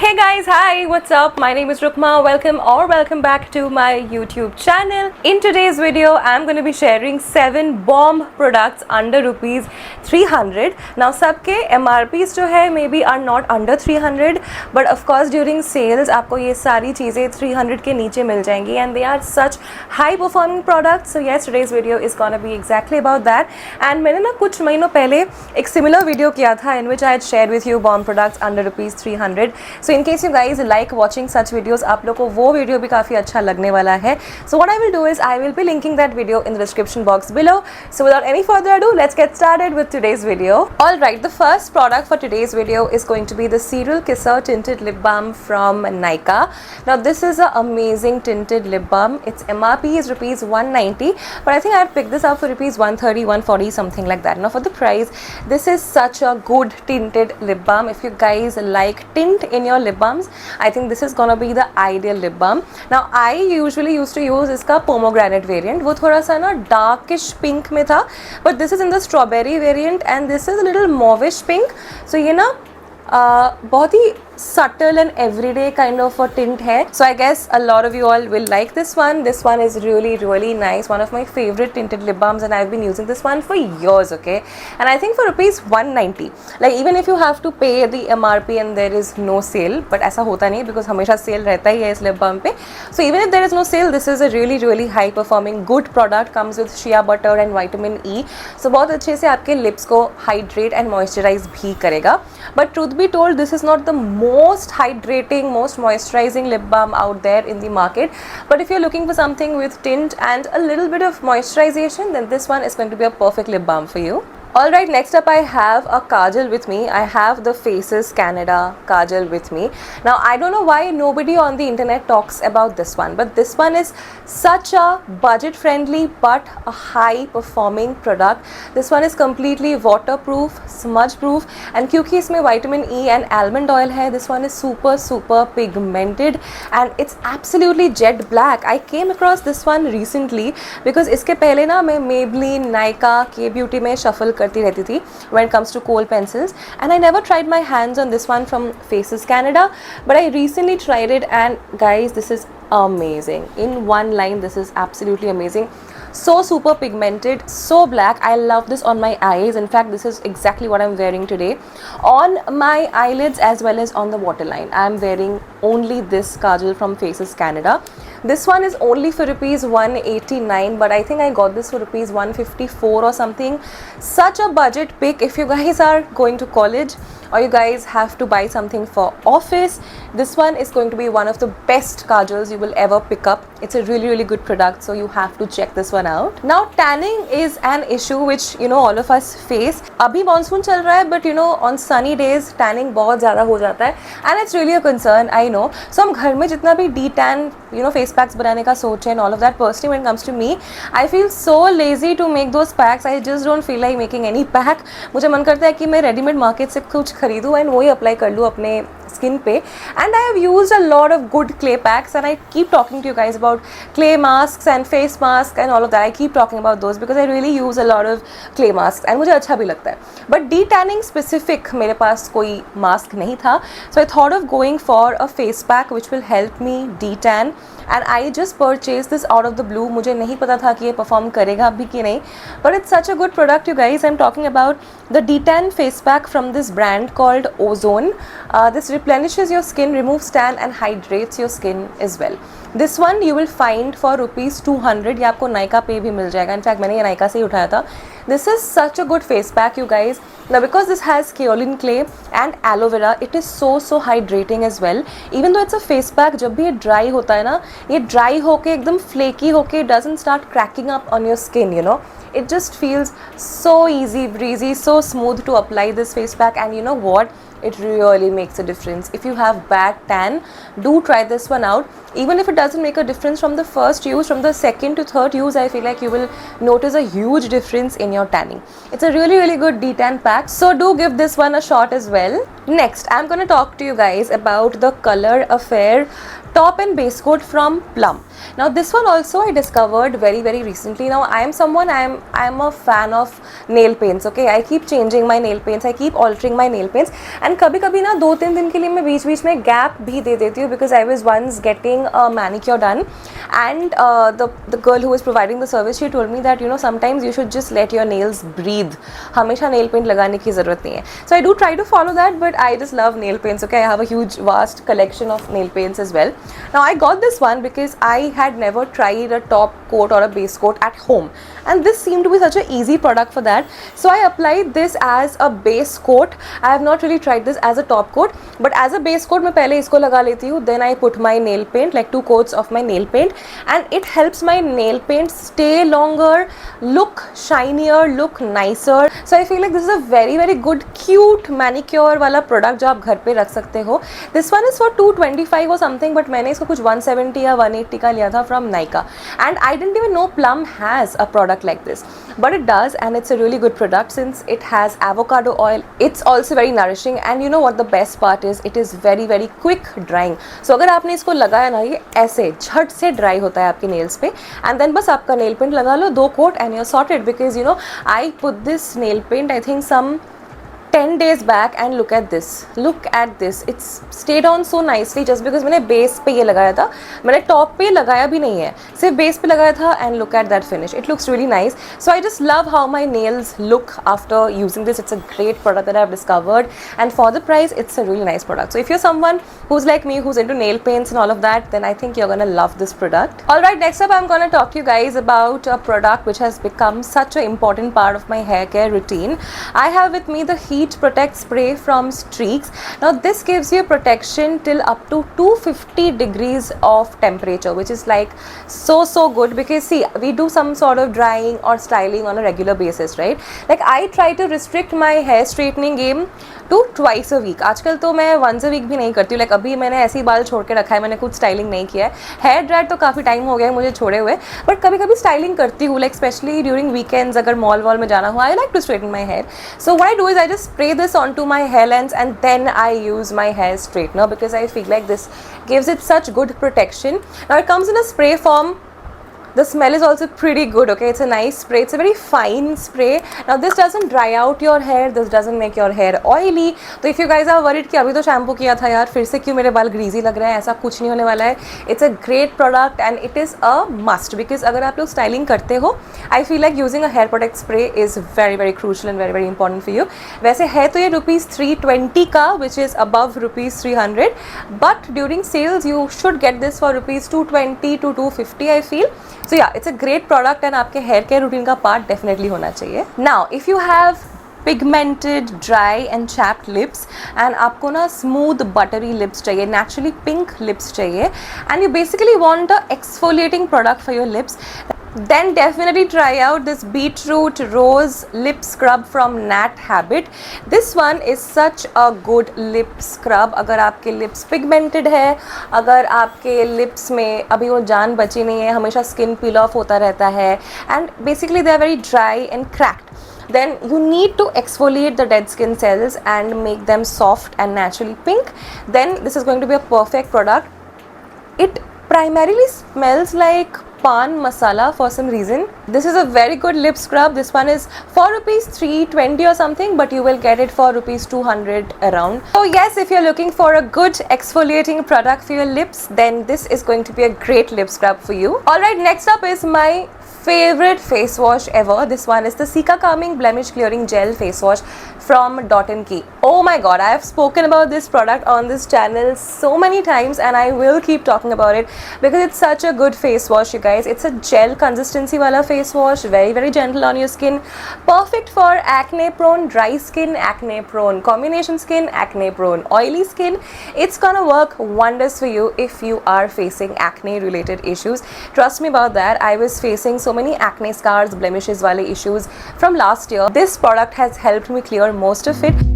Hey guys, hi, what's up? My name is Rukma. Welcome back to my YouTube channel. In today's video, I'm going to be sharing 7 bomb products under rupees 300. Now, सबके MRPs जो है maybe are not under 300, but of course during sales आपको ये सारी चीज़ें 300 के नीचे मिल जाएंगी and they are such high performing products. So yes, today's video is gonna be exactly about that. And मैंने ना कुछ महीनों पहले एक similar video किया था in which I had shared with you bomb products under rupees 300. So in case you guys like watching such videos, आप लोग को वो वीडियो भी काफ़ी अच्छा लगने वाला है. So what I will do is I will be linking that video in the description box below. So without any further ado, let's get started with today's video. Alright, the first product for today's video is going to be the Serial Kisser Tinted Lip Balm from Nykaa. Now this is an amazing tinted lip balm. Its MRP is rupees 190, but I think I had picked this up for rupees 130, 140, something like that. Now for the price, this is such a good tinted lip balm. If you guys like tint in your lip balms, I think this is gonna be the ideal lip balm. Now I usually used to use इसका pomegranate variant. वो थोड़ा सा ना darkish pink में था, but this is in the strawberry variant and this is a little mauvish pink. So ये ना बहुत ही subtle and everyday kind of a tint है. So I guess a lot of you all will like this one. This one is really nice. One of my favorite tinted lip balms and I've been using this one for years, okay? And I think for rupees 190, like even if you have to pay the MRP and there is no sale, but ऐसा होता नहीं because हमेशा sale रहता ही है इस lip balm पे. So even if there is no sale, this is a really high performing good product. Comes with shea butter and vitamin E. So बहुत अच्छे से आपके lips को hydrate and moisturize भी करेगा. But truth be told, this is not the most hydrating, most moisturizing lip balm out there in the market. But if you're looking for something with tint and a little bit of moisturization, then this one is going to be a perfect lip balm for you. Alright, next up I have a kajal with me. I have the Faces Canada kajal with me. Now I don't know why nobody on the internet talks about this one, but this one is such a budget friendly but a high performing product. This one is completely waterproof, smudge proof, and क्योंकि इसमें vitamin E and almond oil है, this one is super pigmented and it's absolutely jet black. I came across this one recently because इसके पहले ना मैं Maybelline, Nykaa, K-Beauty में shuffle करती रहती थी when it comes to kohl pencils, and I never tried my hands on this one from Faces Canada, but I recently tried it and guys, this is amazing. In one line, this is absolutely amazing. So super pigmented, so black. I love this on my eyes. In fact, this is exactly what I'm wearing today on my eyelids as well as on the waterline. I'm wearing only this kajal from Faces Canada. This one is only for rupees 189, but I think I got this for rupees 154 or something. Such a budget pick if you guys are going to college or you guys have to buy something for office. This one is going to be one of the best kajals you will ever pick up. It's a really good product, so you have to check this one out. Now tanning is an issue which all of us face. अभी monsoon चल रहा है, but on sunny days tanning बहुत ज़्यादा हो जाता है and it's really a concern, I know. So हम घर में जितना भी detan face packs बनाने का सोच है and all of that, personally when it comes to me, I feel so lazy to make those packs. I just don't feel like making any pack. मुझे मन करता है कि मैं ready-made market से कुछ खरीदूँ and वही apply कर लूँ अपने skin पे. And I have used a lot of good clay packs and I keep talking to you guys about clay masks and face masks and all of that. I keep talking about those because I really use a lot of clay masks and मुझे अच्छा भी लगता है. But detanning specific मेरे पास कोई mask नहीं था, so I thought of going for a face pack which will help me detan. And I just purchased this out of the blue. मुझे नहीं पता था कि ये perform करेगा भी कि नहीं, but it's such a good product, you guys. I'm talking about the Detan face pack from this brand called Ozone. This replenishes your skin, removes tan and hydrates your skin as well. This one you will find for rupees 200. ये आपको Nykaa पे भी मिल जाएगा. In fact मैंने ये Nykaa से ही उठाया था. This is such a good face pack, you guys. Now because this has kaolin clay and aloe vera, it is so hydrating as well. Even though it's a face pack, जब भी ये dry होता है ना, ये dry होके एकदम flaky होके doesn't start cracking up on your skin, It just feels so easy breezy, so smooth to apply this face pack, and you know what? It really makes a difference. If you have bad tan, do try this one out. Even if it doesn't make a difference from the first use, from the second to third use, I feel like you will notice a huge difference in your tanning. It's a really good detan pack, so do give this one a shot as well. Next, I'm going to talk to you guys about the Color Affair top and base coat from Plum. Now this one also I discovered very recently. Now I am a fan of nail paints, okay? I keep changing my nail paints, I keep altering my nail paints, and कभी कभी ना 2-3 दिन के लिए मैं बीच बीच में gap भी दे देती हूँ, because I was once getting a manicure done and the girl who is providing the service she told me that sometimes you should just let your nails breathe, हमेशा नेल पेंट लगाने की ज़रूरत नहीं है. So I do try to follow that, but I just love nail paints. Okay, I have a huge vast collection of nail paints as well. Now I got this one because I had never tried a top coat or a base coat at home, and this seemed to be such an easy product for that. So I applied this as a base coat. I have not really tried this as a top coat, but as a base coat मैं पहले इसको लगा लेती हूँ, then I put my nail paint, like 2 coats of my nail paint, and it helps my nail paint stay longer, look shinier, look nicer. So I feel like this is a very good cute manicure वाला product जो आप घर पे रख सकते हो. This one is for 225 और something, but मैंने इसको कुछ 170 या 180 का लिया था from Nykaa, and I didn't even know Plum has a product like this, but it does, and it's a really good product since it has avocado oil. It's also very nourishing, and you know what the best part is, it is very quick drying. So अगर आपने इसको लगाया ना, ये ऐसे झट से dry होता है आपके नेल्स पे, एंड देन बस आपका नेल पेंट लगा लो, 2 coat and you are sorted. Because I put this nail paint I think some 10 days back, and look at this, it's stayed on so nicely just because मैंने base पे ये लगाया था, मैंने टॉप पे लगाया भी नहीं है, सिर्फ बेस पे लगाया था, and look at that finish, it looks really nice. So I just love how my nails look after using this. It's a great product that I've discovered, and for the price it's a really nice product. So if you're someone who's like me, who's into nail paints and all of that, then I think you're gonna love this product. Alright, next up I'm gonna talk to you guys about a product which has become such an important part of my hair care routine. I have with me the Heat Protect spray from Streaks. Now this gives you protection till up to 250 degrees of temperature, which is like so good, because see, we do some sort of drying or styling on a regular basis, right? Like I try to restrict my hair straightening game to twice a week. आजकल तो मैं once a week भी नहीं करती हूँ. like अभी मैंने ऐसे ही बाल छोड़ के रखा है, मैंने कुछ स्टाइलिंग नहीं किया है. हेयर ड्रायर तो काफ़ी टाइम हो गया है मुझे छोड़े हुए, बट कभी कभी स्टाइलिंग करती हूँ, like स्पेशली ड्यूरिंग वीकेंड्स अगर मॉल वॉल में जाना हुआ. I like to straighten my hair, so what I do is I just spray this onto my hair lengths, and then I use my hair straightener because I feel like this gives it such good protection. Now it comes in a spray form. The smell is also pretty good. Okay, it's a nice spray, it's a very fine spray. Now this doesn't dry out your hair, this doesn't make your hair oily. तो if you guys are worried कि अभी तो shampoo किया था यार, फिर से क्यों मेरे बाल ग्रीजी लग रहे हैं, ऐसा कुछ नहीं होने वाला है. It's a great product and it is a must, because अगर आप लोग स्टाइलिंग करते हो, I feel like using a hair protect spray is very crucial and very important for you. वैसे है तो ये ₹320 का, which is above ₹300, but during sales you should get this for ₹220 to ₹250 I feel. So yeah, it's a great product and आपके hair care routine का part definitely होना चाहिए. Now, if you have pigmented, dry and chapped lips and आपको ना smooth buttery lips चाहिए, naturally pink lips चाहिए, and you basically want a exfoliating product for your lips, then definitely try out this beetroot rose lip scrub from Nat Habit. This one is such a good lip scrub. अगर आपके lips pigmented है, अगर आपके lips में अभी वो जान बची नहीं है, हमेशा skin peel off होता रहता है, and basically they are very dry and cracked, then you need to exfoliate the dead skin cells and make them soft and naturally pink. Then this is going to be a perfect product. It primarily smells like pan masala for some reason. This is a very good lip scrub. This one is for ₹320 or something, but you will get it for ₹200 around. So yes, if you're looking for a good exfoliating product for your lips, then this is going to be a great lip scrub for you. Alright, next up is my favorite face wash ever. This one is the Cica Calming Blemish Clearing Gel Face Wash from Dot & Key. Oh my god, I have spoken about this product on this channel so many times, and I will keep talking about it because it's such a good face wash, you guys. It's a gel consistency wala face wash, very gentle on your skin, perfect for acne prone, dry skin, acne prone, combination skin, acne prone, oily skin. It's gonna work wonders for you if you are facing acne related issues. Trust me about that. I was facing so many acne scars, blemishes wale issues from last year. This product has helped me clear most of it.